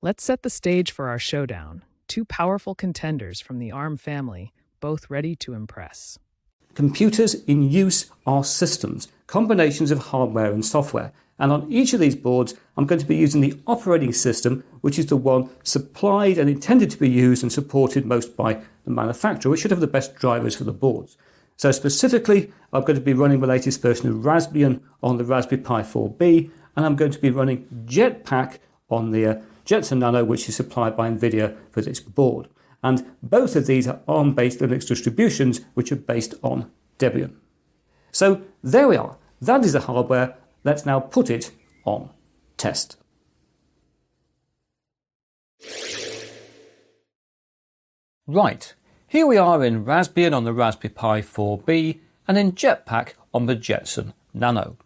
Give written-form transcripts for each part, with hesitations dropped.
Let's set the stage for our showdown. Two powerful contenders from the ARM family, both ready to impress. Computers in use are systems, combinations of hardware and software. And on each of these boards, I'm going to be using the operating system, which is the one supplied and intended to be used and supported most by the manufacturer, which should have the best drivers for the boards. So specifically, I'm going to be running the latest version of Raspbian on the Raspberry Pi 4B, and I'm going to be running Jetpack on the Jetson Nano, which is supplied by NVIDIA for this board. And both of these are ARM-based Linux distributions, which are based on Debian. So there we are. That is the hardware. Let's now put it on test. Right, here we are in Raspbian on the Raspberry Pi 4B and in Jetpack on the Jetson Nano.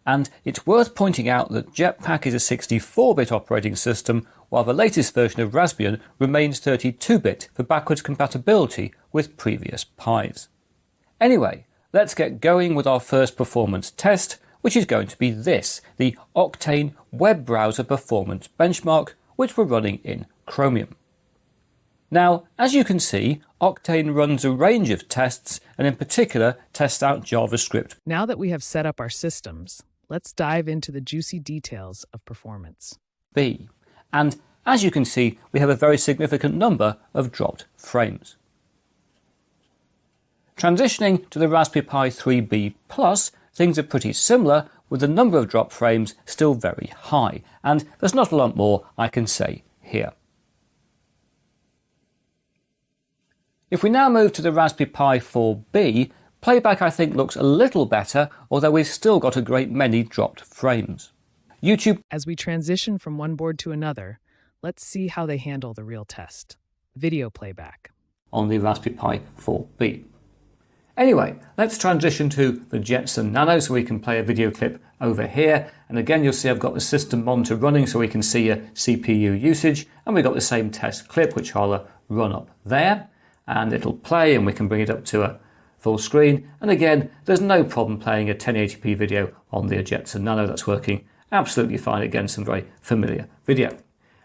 And it's worth pointing out that Jetpack is a 64-bit operating system, while the latest version of Raspbian remains 32-bit for backwards compatibility with previous Pis. Anyway, let's get going with our first performance test, which is going to be this, the Octane web browser performance benchmark, which we're running in Chromium. Now, as you can see, Octane runs a range of tests, and in particular, tests out JavaScript. Now that we have set up our systems, let's dive into the juicy details of performance. And as you can see, we have a very significant number of dropped frames. Transitioning to the Raspberry Pi 3B Plus, things are pretty similar, with the number of drop frames still very high, and there's not a lot more I can say here. If we now move to the Raspberry Pi 4B, Playback I think looks a little better, although we've still got a great many dropped frames. YouTube. As we transition from one board to another, let's see how they handle the real test. Video playback. On the Raspberry Pi 4B. Anyway, let's transition to the Jetson Nano so we can play a video clip over here. And again, you'll see I've got the system monitor running so we can see a CPU usage. And we've got the same test clip, which I'll run up there. And it'll play and we can bring it up to a full screen. And again, there's no problem playing a 1080p video on the Jetson Nano. That's working absolutely fine. Again, some very familiar video.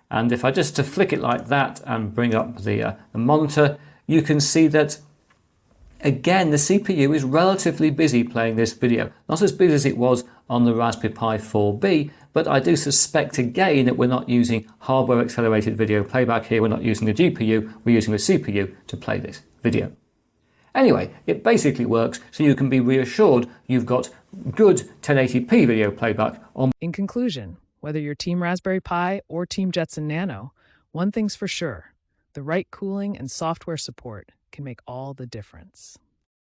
And if I just flick it like that and bring up the monitor, you can see that again, the CPU is relatively busy playing this video. Not as busy as it was on the Raspberry Pi 4B, but I do suspect again that we're not using hardware accelerated video playback here. We're not using the GPU, we're using the CPU to play this video. Anyway, it basically works, so you can be reassured you've got good 1080p video playback on. In conclusion, whether you're Team Raspberry Pi or Team Jetson Nano, one thing's for sure, the right cooling and software support can make all the difference.